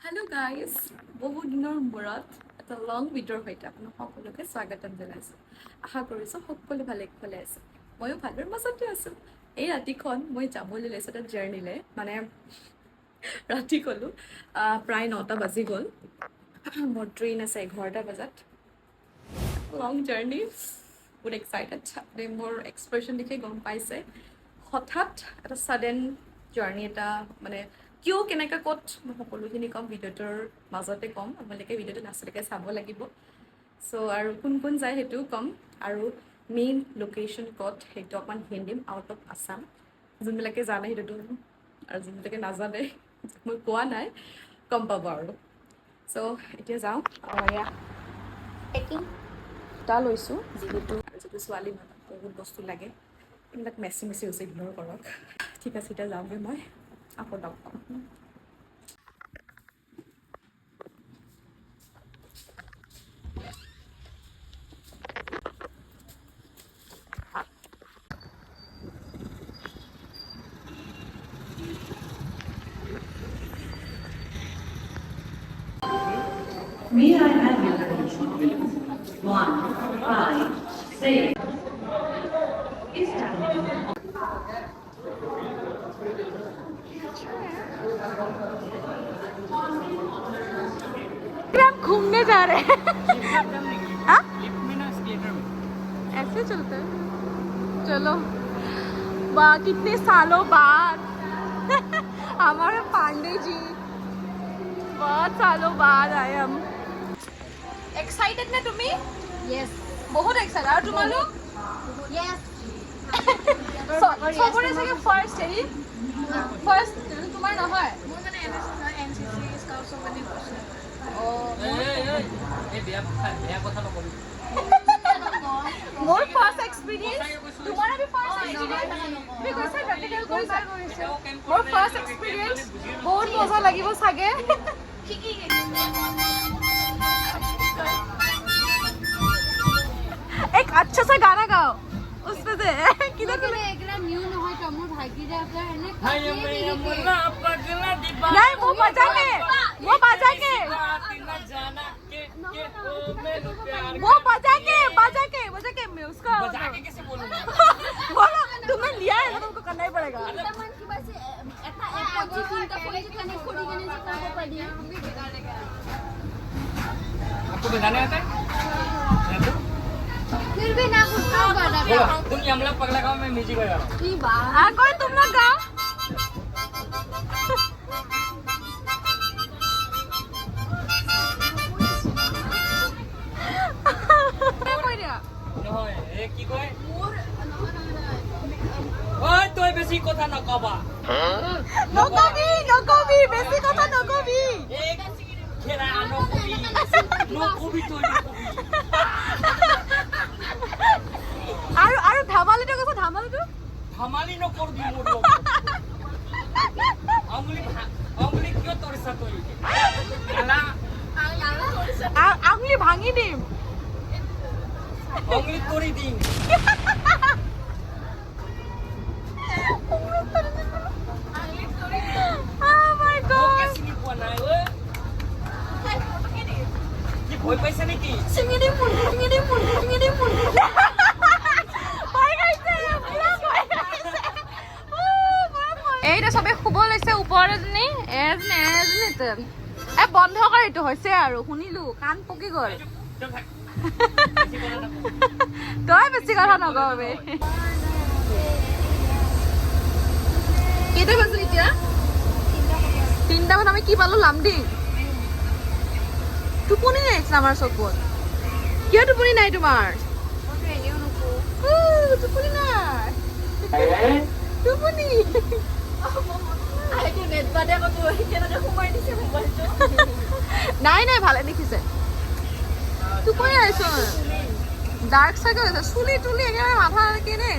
Hello' guys, বহু দিনৰ মূৰত এটা লং ভিডিঅ'ৰ সৈতে আপোনাক সকলোকে স্বাগতম জনাইছোঁ। আশা কৰিছোঁ সকলো ভালে কুশলে আছে। ময়ো ভালৰ মাজতে আছোঁ। এই ৰাতিখন মই যাবলৈ লৈছোঁ এটা জাৰ্ণিলৈ, মানে ৰাতি ক'লোঁ, প্ৰায় 9টা বাজি গ'ল। মোৰ ট্ৰেইন আছে 11টা বজাত। লং জাৰ্ণি, বহুত এক্সাইটেড। আপুনি মোৰ এক্সপ্ৰেশ্যন দেখি গম পাইছে। হঠাৎ এটা ছাডেন জাৰ্ণি এটা, মানে কিয় কেনেকৈ ক'ত মই সকলোখিনি ক'ম ভিডিঅ'টোৰ মাজতে ক'ম। আপোনালোকে ভিডিঅ'টো নাচলৈকে চাব লাগিব। চ' আৰু কোন কোন যায় সেইটোও ক'ম, আৰু মেইন লোকেশ্যন ক'ত সেইটো অকণমান হিণ্ট দিম। আউট অফ আছাম, যোনবিলাকে জানে সেইটোতো, আৰু যোনবিলাকে নাজানে মই কোৱা নাই, গম পাব আৰু। চ' এতিয়া যাওঁ। এয়া পেকিং এটা লৈছোঁ, যিটো ছোৱালী মানুহ বহুত বস্তু লাগে, এইবিলাক মেচি হৈছে, ইগন'ৰ কৰক। ঠিক আছে, এতিয়া যাওঁগৈ মই, আকৌ লগ পাম। May I have your attention, please? 1, 5, 6. Istanbul. हम घूमने जा रहे हैं। हाँ? ऐसे चलते हैं। चलो, वाह कितने सालों बाद हमारे पांडे जी बहुत सालों बाद आए हम। एक्साइटेड ना तुम्ही? Yes. बहुत एक्साइटेड। और तुम्हालोग? Yes. सबरे চাগে ফার্স্ট হেৰি ফাৰ্স্ট তোমাৰ নহয়? মোৰ মানে NCC স্কাউট মানে কৈছে। মোৰ ফাৰ্স্ট এক্সপেৰিয়েন্স, তোমাৰ আমি ফাৰ্স্ট এক্সপেৰিয়েন্স তুমি কৈছা প্ৰেক্টিকেল কৰিছা। মোৰ ফাৰ্স্ট এক্সপেৰিয়েন্স বহুত মজা লাগিব চাগে। एक अच्छा सा गाना गाओ उसमें से किधर মানে এগুলা নিউ নহয় তো মোৰ ভাইটি দাদা এনে नहीं वो बजा के वो बजा के मैं उसका कैसे बोलूंगा? बोलो, तुमने लिया है ना, तुमको करना ही पड़ेगा। মান কিবা আছে এটা আজি তিনটা পইচা কানেক্ট কৰি কেনে যে কৰিব পাৰি आपको बजाने आता है? फिर भी ना कुछ काम कर रहा बोलो, तुम यमला पगला गाओ, मैं म्यूजिक बजा रहा हूँ। की बात हाँ कोई तुम लोग गाओ। নহয়, কি কয়? ওই তই বেশি কথা নকবা। নকবি বেশি কথা নকবি। এক খেলা নকবি। নকবি তই নকবি। আৰু ধামালিটো কৈছো, ধামালিটো ধেমালি নকৰবি মোৰ লগত। আঙুলি কিয় তৰিছা তই? খেলা আঙুলি ভাঙি দিম। আঙুলি তৰি দিম। Oh my God. মোকে চিনি পোৱা নাই ঐ। কি ভয় পাইছা নেকি? চিঙিনি মুন্ডি এইটা সবে শুব লৈছে ওপৰত এজনী এ বন্ধ কৰ, এইটো হৈছে আৰু শুনিলো কাণ পকি গ'ল। চুপ থাক। তই বেছি কথা নকবি। কেইটা বাজিল এতিয়া? 3টা বজাত আমি কি পালো? লামডিং। টোপনি নাই আমাৰ চকুত। কিয় টোপনি নাই তোমাৰ? টোপনি নাই, টোপনি নাই নাই ভালে দেখিছে। টোপনি আহিছো, ডাৰ্ক চাৰ্কেল হৈছে, চুলি তুলি একেবাৰে মাথা কেনে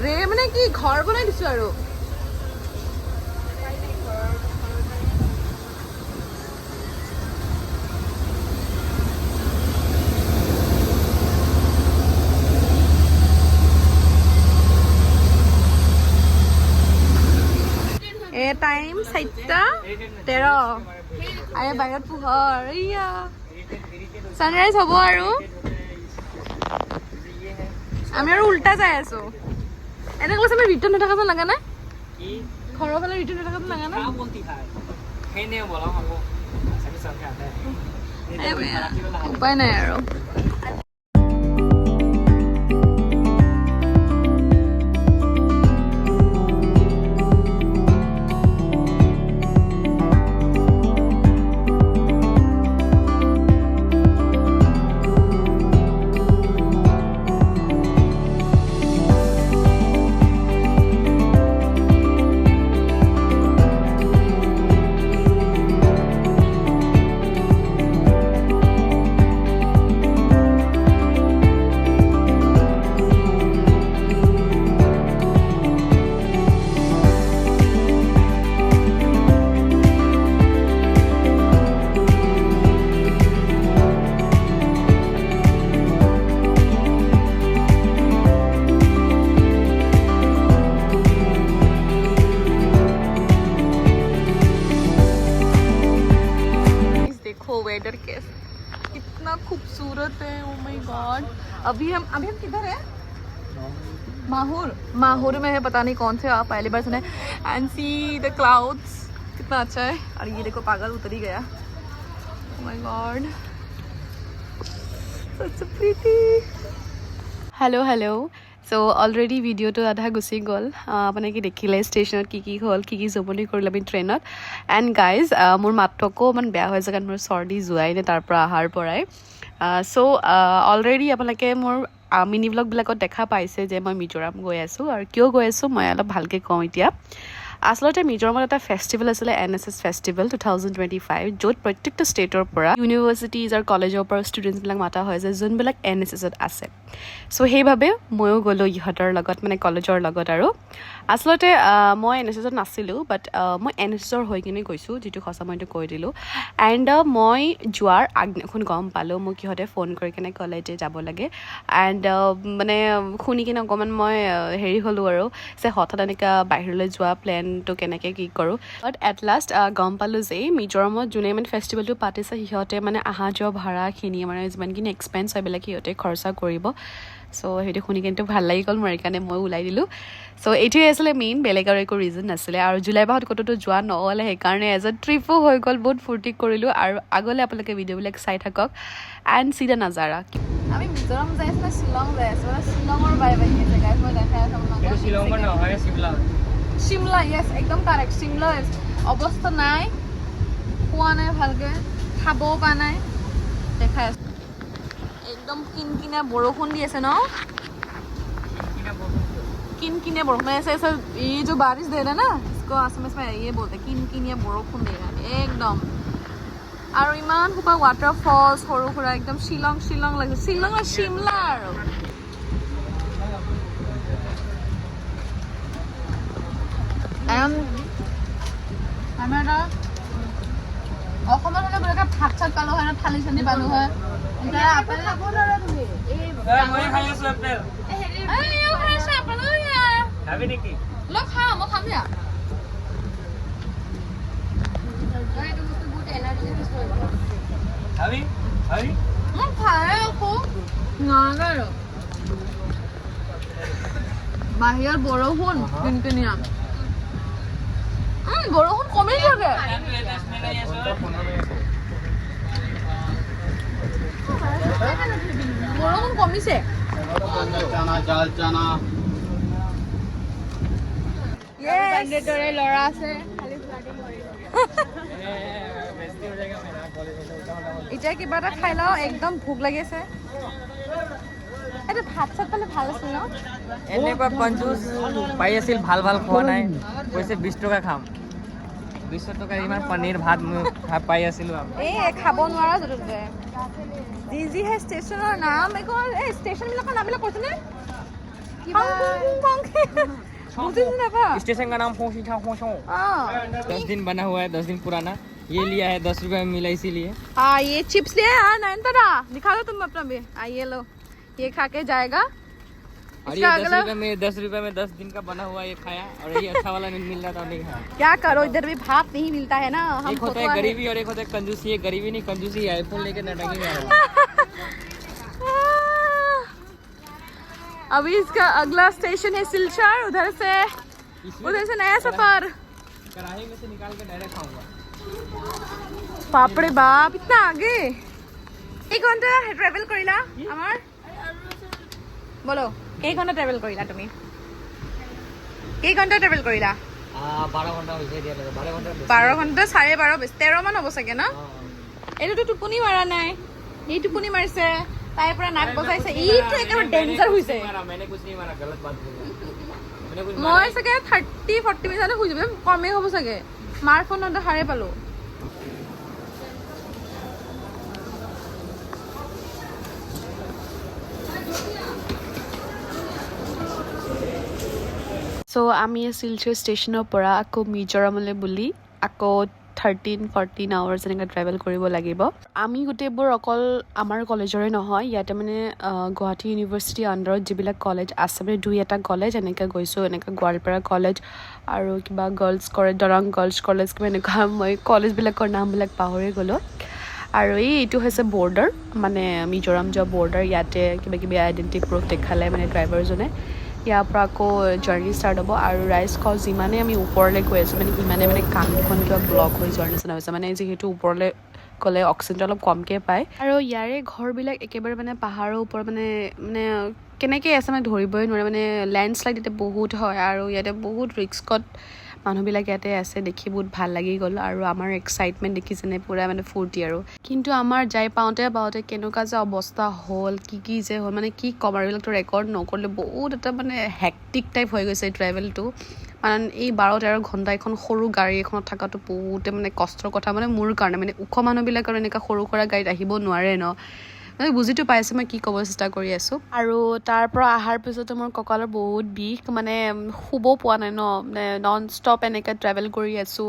ৰে, মানে কি ঘৰ বনাই দিছো আৰু। টাইম কেইটা 13 আৰে বাহিৰত পোহৰ ইয়া ছানৰাইজ হ'ব আৰু আমি আৰু উল্টা যাই আছো এনে কৈছে আমি ৰিটাৰ্ণ হৈ থকা যেন লাগা নাই ঘৰৰ ফালে ৰিটাৰ্ণ হৈ থকা যেন লাগা নাই উপায় নাই আৰু वेदर कैसा कितना खूबसूरत है ओ माय गॉड अभी हम किधर है माहौर में है पता नहीं कौन से आप पहली बार सुने एंड सी द क्लाउड्स कितना अच्छा है और ये देखो पागल उतर ही गया oh my god such pretty hello so already भिडिओটো आधा गुसि गल आपनाके देखिले स्टेशনত কি হল কি জবনি কৰিলে আমি ট্ৰেইনত এন্ড গাইজ মোৰ মাতটো মান বেয়া হৈ যায় মোৰ সৰ্দি জুৱাই নে তাৰ পৰা আহাৰ পৰাই সো অলৰেডি আপোনালোকে মোৰ মিনি ব্লগ বিলাকত দেখা পাইছে যে মই মিজোৰাম গৈ আছো আৰু কিয় গৈ আছো মই অলপ ভালকে কম এতিয়া আসলতে মিজোৰামত এটা ফেষ্টিভেল আছিলে এনএছএছ ফেষ্টিভেল 2025 য'ত প্ৰত্যেকটা ষ্টেটৰ পৰা ইউনিভাৰ্চিটিজ আৰু কলেজৰ পৰা ষ্টুডেণ্টছবিলাক মাতা হয় যে যোনবিলাক এনএছএছত আছে সো সেইভাবে ময়ো গ'লোঁ ইহঁতৰ লগত মানে কলেজৰ লগত আৰু আসলতে মই এনএছএছত নাছিলোঁ বাট মই এনএছএছৰ হৈ কিনে গৈছোঁ যিটো সঁচা মইতো কৈ দিলোঁ এণ্ড মই যোৱাৰ আগদিনাখন গম পালোঁ মোক ইহঁতে ফোন কৰি কিনে ক'লে যে যাব লাগে এণ্ড মানে শুনি কিনে অকণমান মই হেৰি হ'লোঁ আৰু যে হঠাৎ এনেকুৱা বাহিৰলৈ যোৱা প্লেনটো কেনেকৈ কি কৰোঁ বাট এট লাষ্ট গম পালোঁ যে মিজোৰামত যোনে মানে ফেষ্টিভেলটো পাতিছে সিহঁতে মানে অহা যোৱা ভাড়াখিনি মানে যিমানখিনি এক্সপেঞ্চ হয় এইবিলাক সিহঁতে খৰচা কৰিব সো সেইটো শুনি কিন্তু ভাল লাগি গ'ল মোৰ সেইকাৰণে মই ওলাই দিলোঁ সো এইটোৱে আছিলে মেইন বেলেগ আৰু একো ৰিজন নাছিলে আৰু জুলাই মাহত ক'তো যোৱা নহ'লে সেইকাৰণে এজ এ ট্ৰিপো হৈ গ'ল বহুত ফূৰ্তি কৰিলোঁ আৰু আগলৈ আপোনালোকে ভিডিঅ'বিলাক চাই থাকক এণ্ড চি দ্য নাজাৰা আমি মিজোৰাম যাই আছোঁ শ্বিলং যাই আছোঁ শ্বিলঙৰ বাই বাই জেগা মই দেখাই আছোঁ শিমলা য়েছ একদম কাৰেক্ট শিমলা অৱস্থা নাই খোৱা নাই ভালকৈ খাবও পৰা নাই দেখাই আছোঁ একদম কিনকিনীয়া বৰষুণ দি আছে ন किनकिनिया बरखुन ऐसे ऐसा ये जो बारिश दे रहा है ना इसको आसमीस में ये बोलते हैं किनकिनिया बरखुन दे रहा है एकदम और इमान खुपा वाटरफॉल्स सरू सुरा एकदम शिलंग लगे शिलंग और शिमला और हमारा অসমৰ হলে বৰকা ভাত চাত পালো হয় না থালি চালি পালো হয় এতিয়া আপেল খাব নোৱাৰা তুমি মই খাই আছো আপেল আইও খাইছা আপেল ইয়াৰ খাবি নেকি ল খা মই খাম ইয়া এইটো বস্তু বহুত এনাৰ্জি হয় খাবি মই খাই আকৌ নাগাৰো বাহিৰৰ বৰষুণ কিনকিনিয়া বৰষুণ কমেই থাকে বৰষুণ কমিছে ল'ৰা আছে এতিয়া কিবা এটা খাই লওঁ একদম ভোক লাগিছে এটা ভাত চাত পালে ভাল আছিল ন এনেকুৱা কনজুচ পাই আছিল ভাল খোৱা নাই কৈছে 20 টকা খাম 20 টকা ইমান পনীৰ ভাত পাই আছিলোঁ এই খাব নোৱাৰা য'তে যি হে ষ্টেচনৰ নাম এই ষ্টেচনবিলাকৰ নামবিলাক কৈছেনে स्टेशन का नाम फोशो 10 दिन बना हुआ है 10 दिन पुराना ये लिया है 10 रुपए में मिला इसीलिए हाँ ये चिप्स लिया है यार नयनतारा दिखा दो तुम अपना भी ये लो ये खा के जाएगा और इसका ये अगला 10 रुपए में 10 दिन का बना हुआ ये खाया और ये अच्छा वाला नहीं मिल रहा था नहीं खाया। क्या करो, इधर भी भात नहीं मिलता है ना। हम एक होता है गरीबी और एक होता है कंजूसी। ये गरीबी नहीं कंजूसी, आईफोन लेके नटंगी में आ रहा है। अभी इसका अगला स्टेशन है सिलचर, उधर से नया सफर। कढ़ाई में से निकाल के डायरेक्ट खाऊंगा। बाप रे बाप, इतना आगे। एक घंटा ट्रेवल करिला আমার বলো কেই ঘন্টা ট্রেভেল কৰিলা তুমি? কেই ঘন্টা ট্ৰেভেল কৰিলা? 12 ঘন্টা হইছে দিয়া 12 ঘন্টা 12 ঘন্টা 12.5 13 মান হ'ব চাগে না? এইটো টোপনি মাৰা নাই, এই টোপনি মাৰিছে, তাইৰ পৰা নাক বজাইছে। এইটো একেবাৰে ডেঞ্জাৰ হৈছে। मैंने कुछ नहीं मारा, गलत बात बोला मैंने कुछ মই চাগে 30-40 মিনিটতে শুই যাব, কমেই হ'ব চাগে। মাৰ ফোনত হাৰে পালো। সো আমি শিলচৰ ষ্টেচনৰ পৰা আকৌ মিজোৰামলৈ বুলি আকৌ 13-14 আৱাৰ্ছ এনেকৈ ট্ৰেভেল কৰিব লাগিব। আমি গোটেইবোৰ অকল আমাৰ কলেজৰে নহয়, ইয়াতে মানে গুৱাহাটী ইউনিভাৰ্চিটিৰ আণ্ডাৰত যিবিলাক কলেজ আছে মানে 2-এটা কলেজ এনেকৈ গৈছোঁ। এনেকৈ গোৱালপাৰা কলেজ আৰু কিবা girls college, Darrang girls college, কিবা এনেকুৱা মই কলেজবিলাকৰ নামবিলাক পাহৰি গ'লোঁ। আৰু এইটো হৈছে বৰ্ডাৰ, মানে মিজোৰাম যোৱা বৰ্ডাৰ। ইয়াতে কিবা কিবি আইডেণ্টি প্ৰুফ দেখালে মানে ড্ৰাইভাৰজনে। ইয়াৰ পৰা আকৌ জাৰ্ণি ষ্টাৰ্ট হ'ব। আৰু ৰাইজ কজ যিমানে আমি ওপৰলৈ গৈ আছোঁ মানে সিমানে মানে কাণখন কিবা ব্লক হৈ যোৱাৰ নিচিনা হৈছে, মানে যিহেতু ওপৰলৈ গ'লে অক্সিজেনটো অলপ কমকৈ পায়। আৰু ইয়াৰে ঘৰবিলাক একেবাৰে মানে পাহাৰৰ ওপৰত মানে কেনেকৈ আছে মানে ধৰিবই নোৱাৰে, মানে লেণ্ডশ্লাইড ইয়াতে বহুত হয় আৰু ইয়াতে বহুত ৰিস্কত মানুহবিলাক ইয়াতে আছে। দেখি বহুত ভাল লাগি গ'ল আৰু আমাৰ এক্সাইটমেণ্ট দেখি যেনে পূৰা মানে ফূৰ্তি আৰু। কিন্তু আমাৰ যাই পাওঁতে কেনেকুৱা যে অৱস্থা হ'ল, কি যে হ'ল মানে কি ক'ম আৰু। এইবিলাকতো ৰেকৰ্ড নকৰিলে বহুত এটা মানে হেক্টিক টাইপ হৈ গৈছে ট্ৰেভেলটো। কাৰণ এই 12-13 ঘণ্টা এখন সৰু গাড়ী এখনত থকাটো বহুতে মানে কষ্টৰ কথা, মানে মোৰ কাৰণে। মানে ওখ মানুহবিলাকৰ এনেকুৱা সৰু সুৰা গাড়ীত আহিব নোৱাৰে ন, মানে বুজিটো পাইছোঁ মই কি ক'ব চেষ্টা কৰি আছোঁ। আৰু তাৰ পৰা অহাৰ পিছতো মোৰ কঁকালৰ বহুত বিষ, মানে শুব পোৱা নাই ন, মানে নন ষ্টপ এনেকৈ ট্ৰেভেল কৰি আছোঁ।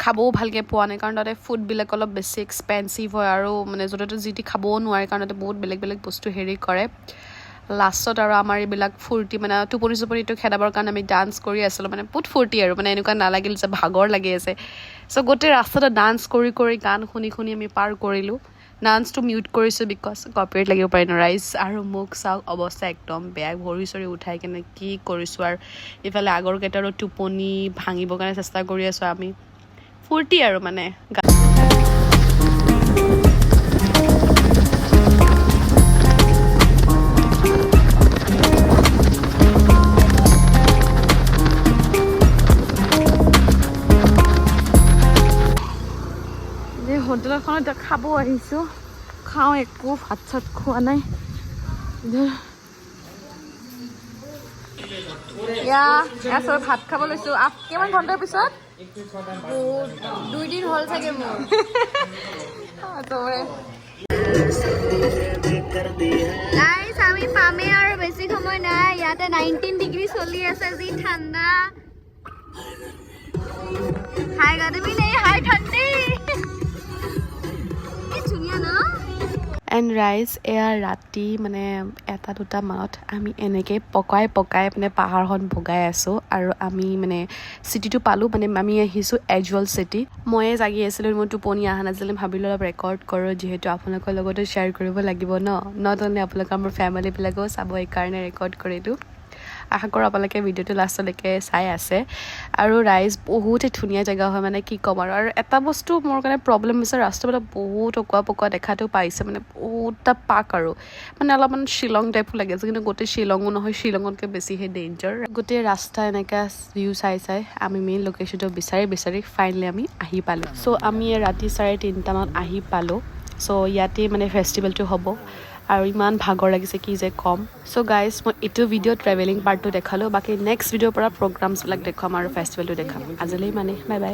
খাবও ভালকৈ পোৱা নাই কাৰণ তাতে ফুডবিলাক অলপ বেছি এক্সপেঞ্চিভ হয় আৰু মানে য'তে ত'তে যি টি খাবও নোৱাৰে কাৰণ তাতে বহুত বেলেগ বেলেগ বস্তু হেৰি কৰে। লাষ্টত আৰু আমাৰ এইবিলাক ফূৰ্তি মানে টোপনিটো খেদাবৰ কাৰণে আমি ডান্স কৰি আছিলোঁ, মানে বহুত ফূৰ্তি আৰু মানে এনেকুৱা নালাগিল যে ভাগৰ লাগি আছে। চ' গোটেই ৰাস্তাতে ডান্স কৰি গান শুনি আমি পাৰ কৰিলোঁ। ডান্সটো মিউট কৰিছোঁ বিকজ কপিৰাইট লাগিব পাৰে ন ৰাইজ। আৰু মোক চাওক অৱস্থা একদম বেয়া, ভৰি চৰি উঠাই কেনে কি কৰিছোঁ। আৰু ইফালে আগৰকেইটাৰো টোপনি ভাঙিবৰ কাৰণে চেষ্টা কৰি আছোঁ আমি। ফূৰ্তি আৰু মানে হোটেলখনত খাব আহিছোঁ, খাওঁ একো ভাত চাত খোৱা নাই। ভাত খাব লৈছোঁ। কিমান ঘণ্টাৰ পিছত? 2 দিন হ'ল চাগে মোৰ। গাইজ আমি পামেই আৰু বেছি সময় নাই। ইয়াতে 19 ডিগ্ৰী চলি আছে, যি ঠাণ্ডা। হাই গৰমি নেই, হাই ঠাণ্ডি। কি ধুনীয়া ন? এণ্ড ৰাইজ এয়া ৰাতি মানে 1-2 মানত আমি এনেকৈ পকাই মানে পাহাৰখন বগাই আছোঁ। আৰু আমি মানে চিটিটো পালোঁ, মানে আমি আহিছোঁ এজুৱেল চিটি। ময়ে জাগি আছিলোঁ, মোৰ টোপনি অহা নাছিলে, ভাবিলোঁ অলপ ৰেকৰ্ড কৰোঁ যিহেতু আপোনালোকৰ লগতো শ্বেয়াৰ কৰিব লাগিব ন, নট অনলি আপোনালোকৰ মোৰ ফেমিলিবিলাকেও চাব, এইকাৰণে ৰেকৰ্ড কৰিলোঁ। আশা কৰোঁ আপোনালোকে ভিডিঅ'টো লাষ্টলৈকে চাই আছে। আৰু ৰাইজ বহুতেই ধুনীয়া জেগা হয়, মানে কি ক'ম আৰু। আৰু এটা বস্তু মোৰ কাৰণে প্ৰব্লেম হৈছে, ৰাস্তাবিলাক বহুত অকোৱা দেখাটো পাইছে, মানে বহুতটা পাক আৰু মানে অলপমান শ্বিলং টাইপো লাগি আছে, কিন্তু গোটেই শ্বিলঙো নহয়, শ্বিলঙতকৈ বেছিহে ডেঞ্জাৰ। গোটেই ৰাস্তা এনেকৈ ভিউ চাই আমি মেইন লোকেশ্যনটো বিচাৰি ফাইনেলি আমি আহি পালোঁ। চ' আমি ৰাতি 3:30 মানত আহি পালোঁ। চ' ইয়াতে মানে ফেষ্টিভেলটো হ'ব আৰু ইমান ভাগৰ লাগিছে কি যে ক'ম। চ' গাইজ মই এইটো ভিডিঅ' ট্ৰেভেলিং পাৰ্টটো দেখালোঁ, বাকী নেক্সট ভিডিঅ'ৰ পৰা প্ৰগ্ৰামছবিলাক দেখুৱাম আৰু ফেষ্টিভেলটো দেখাম। আজিলৈ মানে বাই বাই।